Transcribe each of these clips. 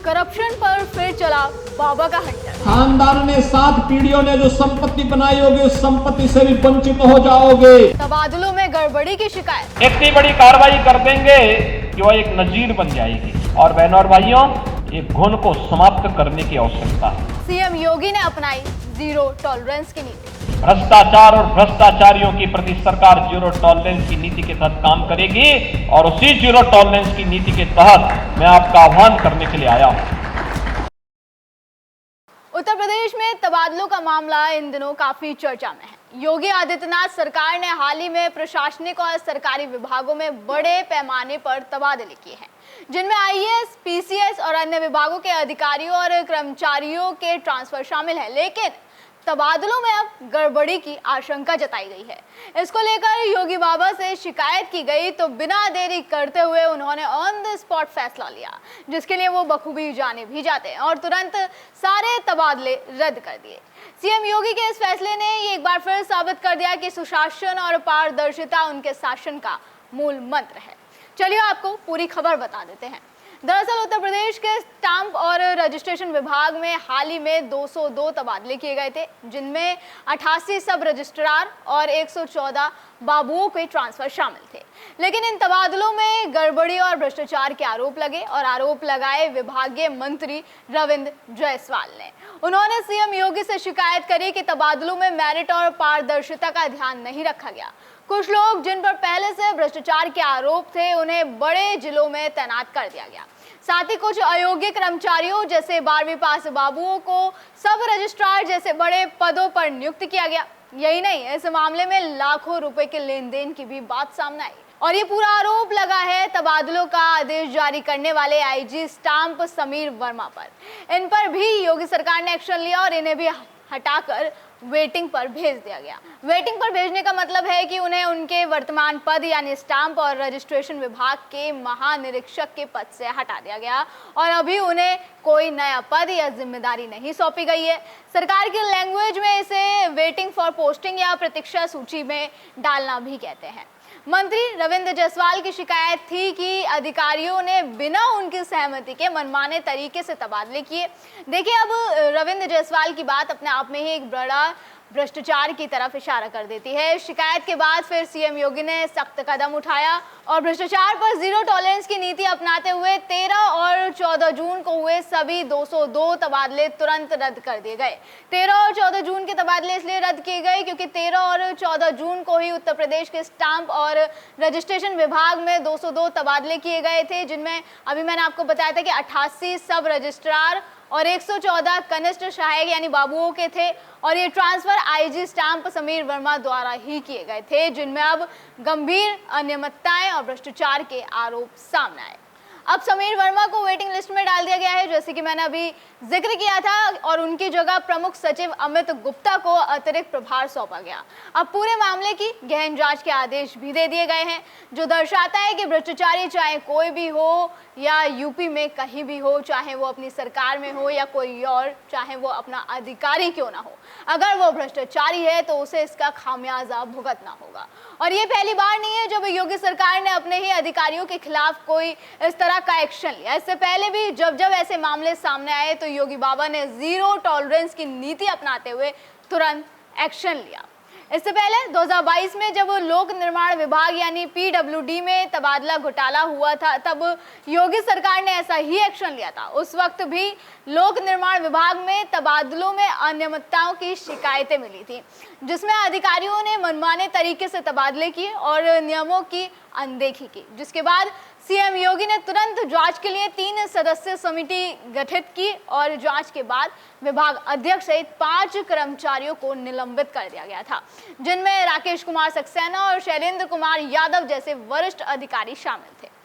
Corruption पर फिर चला बाबा का हंटर। खानदान ने 7 पीढ़ियों ने जो संपत्ति बनाई होगी उस संपत्ति से भी वंचित हो जाओगे। तबादलों में गड़बड़ी की शिकायत। इतनी बड़ी कार्रवाई कर देंगे कि वह एक नजीर बन जाएगी। और बहनों और भाइयों, एक घुन को समाप्त करने की आवश्यकता है। सीएम योगी ने अपनाई जीरो टॉलरेंस की नीति। भ्रष्टाचार और भ्रष्टाचारियों की प्रति सरकार जीरो टॉलरेंस की नीति के तहत काम करेगी और उसी जीरो टॉलरेंस की नीति के तहत मैं आपका आह्वान करने के लिए आया हूं। उत्तर प्रदेश में तबादलों का मामला इन दिनों काफी चर्चा में है। योगी आदित्यनाथ सरकार ने हाल ही में प्रशासनिक और सरकारी विभागों में बड़े पैमाने पर तबादले किए हैं, जिनमें आईएएस, पीसीएस और अन्य विभागों के अधिकारियों और कर्मचारियों के ट्रांसफर शामिल है। लेकिन तबादलों में अब गड़बड़ी की आशंका जताई गई है। इसको लेकर योगी बाबा से शिकायत की गई तो बिना देरी करते हुए उन्होंने ऑन द स्पॉट फैसला लिया, जिसके लिए वो बखूबी जाने भी जाते हैं, और तुरंत सारे तबादले रद्द कर दिए। सीएम योगी के इस फैसले ने एक बार फिर साबित कर दिया कि सुशासन और पारदर्शिता उनके शासन का मूल मंत्र है। चलिए आपको पूरी खबर बता देते हैं। दरअसल उत्तर प्रदेश के स्टाम्प और रजिस्ट्रेशन विभाग में हाल ही में 202 तबादले किए गए थे, जिनमें 88 सब रजिस्ट्रार और 114 बाबुओं के ट्रांसफर शामिल थे। लेकिन इन तबादलों में गड़बड़ी और भ्रष्टाचार के आरोप लगे और आरोप लगाए विभागीय मंत्री रविंद्र जायसवाल ने। उन्होंने सीएम योगी से शिकायत करी कि तबादलों में मेरिट और पारदर्शिता का ध्यान नहीं रखा गया। कुछ लोग जिन पर पहले से भ्रष्टाचार के आरोप थे उन्हें बड़े जिलों में तैनात कर दिया गया। साथ ही कुछ अयोग्य कर्मचारियों जैसे 12वीं पास बाबुओं को सब रजिस्ट्रार जैसे बड़े पदों पर नियुक्त किया गया। यही नहीं, इस मामले में लाखों रुपए के लेन देन की भी बात सामने आई और ये पूरा आरोप लगा है तबादलों का आदेश जारी करने वाले आईजी स्टाम्प समीर वर्मा पर। इन पर भी योगी सरकार ने एक्शन लिया और इन्हें भी हटाकर वेटिंग पर भेज दिया गया। वेटिंग पर भेजने का मतलब है कि उन्हें उनके वर्तमान पद यानी स्टाम्प और रजिस्ट्रेशन विभाग के महानिरीक्षक के पद से हटा दिया गया और अभी उन्हें कोई नया पद या जिम्मेदारी नहीं सौंपी गई है। सरकार की लैंग्वेज में इसे वेटिंग फॉर पोस्टिंग या प्रतीक्षा सूची में डालना भी कहते हैं। मंत्री रविंद्र जायसवाल की शिकायत थी कि अधिकारियों ने बिना उनकी सहमति के मनमाने तरीके से तबादले किए। देखिए, अब रविंद्र जायसवाल की बात अपने आप में ही एक बड़ा भ्रष्टाचार की तरफ इशारा कर देती है। शिकायत के बाद फिर सीएम योगी ने सख्त कदम उठाया और भ्रष्टाचार पर जीरो टॉलरेंस की नीति अपनाते हुए 13 और 14 जून को हुए सभी 202 तबादले तुरंत रद्द कर दिए गए। 13 और 14 जून के तबादले इसलिए रद्द किए गए क्योंकि 13 और 14 जून को ही उत्तर प्रदेश के स्टाम्प और रजिस्ट्रेशन विभाग में 202 तबादले किए गए थे, जिनमें अभी मैंने आपको बताया था कि 88 सब रजिस्ट्रार और 114 कनिष्ठ सहायक यानी बाबुओं के थे और ये transfer IG stamp Sameer Verma द्वारा ही किए गए थे, जिनमें अब गंभीर अनियमितताएं और भ्रष्टाचार के आरोप सामने आए। अब समीर वर्मा को वेटिंग लिस्ट में डाल दिया गया है, जैसे कि मैंने अभी जिक्र किया था, और उनकी जगह प्रमुख सचिव अमित गुप्ता को अतिरिक्त प्रभार सौंपा गया। अब पूरे मामले की गहन जांच के आदेश भी दे दिए गए हैं, जो दर्शाता है कि भ्रष्टाचारी चाहे कोई भी हो या यूपी में कहीं भी हो, चाहे वो अपनी सरकार में हो या कोई और, चाहे वो अपना अधिकारी क्यों ना हो, अगर वो भ्रष्टाचारी है तो उसे इसका खामियाजा भुगतना होगा। और ये पहली बार नहीं है जब योगी सरकार ने अपने ही अधिकारियों के खिलाफ कोई इस तरह का एक्शन लिया। इससे पहले भी जब ऐसे मामले सामने आए तो योगी बाबा ने जीरो टॉलरेंस की नीति अपनाते हुए तुरंत एक्शन लिया। इससे पहले 2022 में जब लोक निर्माण विभाग यानी पीडब्ल्यूडी में तबादला घोटाला हुआ था, तब योगी सरकार ने ऐसा ही एक्शन लिया था। उस वक्त भी लोक निर्माण विभाग में तबादलों में अनियमितताओं की शिकायतें मिली थी, जिसमें अधिकारियों ने मनमाने तरीके से तबादले किए और नियमों की अनदेखी की, जिसके बाद सीएम योगी ने तुरंत जांच के लिए 3 सदस्यीय समिति गठित की और जांच के बाद विभाग अध्यक्ष सहित 5 कर्मचारियों को निलंबित कर दिया गया था, जिनमें राकेश कुमार सक्सेना और शैलेंद्र कुमार यादव जैसे वरिष्ठ अधिकारी शामिल थे।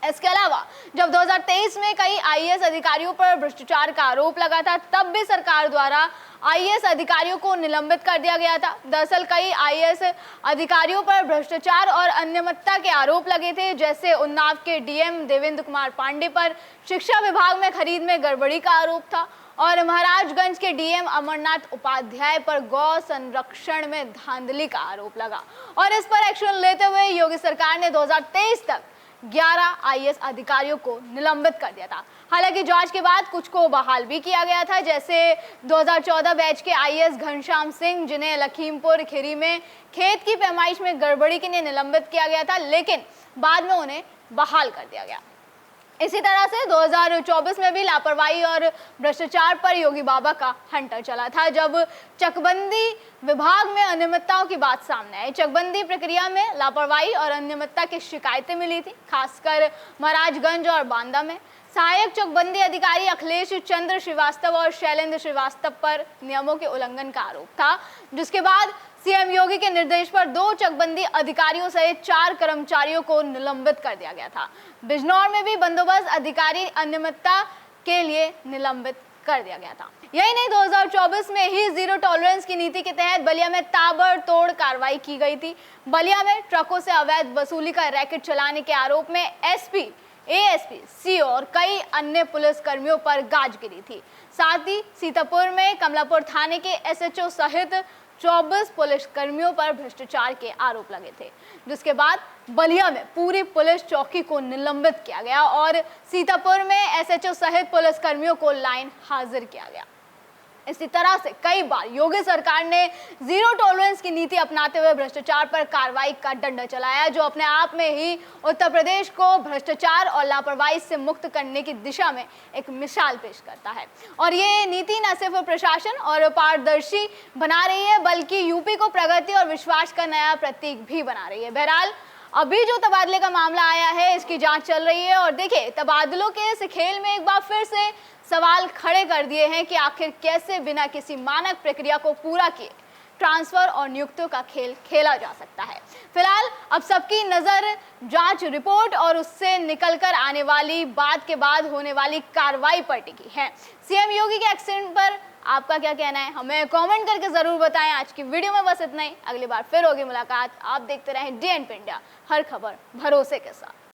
इसके अलावा जब 2023 में कई आईएएस अधिकारियों पर भ्रष्टाचार का आरोप लगा था, तब भी सरकार द्वारा आईएएस अधिकारियों को निलंबित कर दिया गया था। दरअसल कई आईएएस अधिकारियों पर भ्रष्टाचार और अनियमितता के आरोप लगे थे, जैसे उन्नाव के डीएम देवेंद्र कुमार पांडे पर शिक्षा विभाग में खरीद में गड़बड़ी का आरोप था और महाराजगंज के डीएम अमरनाथ उपाध्याय पर गौ संरक्षण में धांधली का आरोप लगा और इस पर एक्शन लेते हुए योगी सरकार ने 2023 तक 11 आईएएस अधिकारियों को निलंबित कर दिया था। हालांकि जांच के बाद कुछ को बहाल भी किया गया था, जैसे 2014 बैच के आईएएस घनश्याम सिंह, जिन्हें लखीमपुर खीरी में खेत की पैमाइश में गड़बड़ी के लिए निलंबित किया गया था, लेकिन बाद में उन्हें बहाल कर दिया गया। इसी तरह से 2024 में भी लापरवाही और भ्रष्टाचार पर योगी बाबा का हंटर चला था, जब चकबंदी विभाग में अनियमितताओं की बात सामने आई। चकबंदी प्रक्रिया में लापरवाही और अनियमितता की शिकायतें मिली थी, खासकर महाराजगंज और बांदा में। सहायक चकबंदी अधिकारी अखिलेश चंद्र श्रीवास्तव और शैलेंद्र श्रीवास्तव पर नियमों के उल्लंघन का आरोप था, जिसके बाद सीएम योगी के निर्देश पर 2 चकबंदी अधिकारियों सहित 4 कर्मचारियों को निलंबित कर दिया गया था। बिजनौर में भी बंदोबस्त अधिकारी अनियमितता के लिए निलंबित कर दिया गया था। यही नहीं, 2024 में ही जीरो टॉलरेंस की नीति के तहत बलिया में ताबड़तोड़ कार्रवाई की गई थी। बलिया में ट्रकों से अवैध वसूली का रैकेट चलाने के आरोप में एसपी, एएसपी, सीओ और कई अन्य पुलिस कर्मियों पर गाज गिरी थी। साथ ही सीतापुर में कमलापुर थाने के एसएचओ सहित 24 पुलिस कर्मियों पर भ्रष्टाचार के आरोप लगे थे, जिसके बाद बलिया में पूरी पुलिस चौकी को निलंबित किया गया और सीतापुर में एसएचओ सहित पुलिस कर्मियों को लाइन हाजिर किया गया। इसी तरह से कई बार योगी सरकार ने जीरो टॉलरेंस की नीति अपनाते हुए भ्रष्टाचार पर कार्रवाई का डंडा चलाया, जो अपने आप में ही उत्तर प्रदेश को भ्रष्टाचार और लापरवाही से मुक्त करने की दिशा में एक मिसाल पेश करता है। और ये नीति न सिर्फ प्रशासन और पारदर्शी बना रही है, बल्कि यूपी को प्रगति और विश्वास का नया प्रतीक भी बना रही है। बहरहाल, अभी जो तबादले का मामला आया है, इसकी जांच चल रही है और देखिए, तबादलों के इस खेल में एक बार फिर से सवाल खड़े कर दिए हैं कि आखिर कैसे बिना किसी मानक प्रक्रिया को पूरा किए ट्रांसफर और नियुक्तियों का खेल खेला जा सकता है। फिलहाल अब सबकी नजर जांच रिपोर्ट और उससे निकलकर आने वाली बात के बाद होने वाली कार्रवाई पर टिकी है। सीएम योगी के एक्शन पर आपका क्या कहना है, हमें कमेंट करके जरूर बताएं। आज की वीडियो में बस इतना ही, अगली बार फिर होगी मुलाकात। आप देखते रहें DNP इंडिया, हर खबर भरोसे के साथ।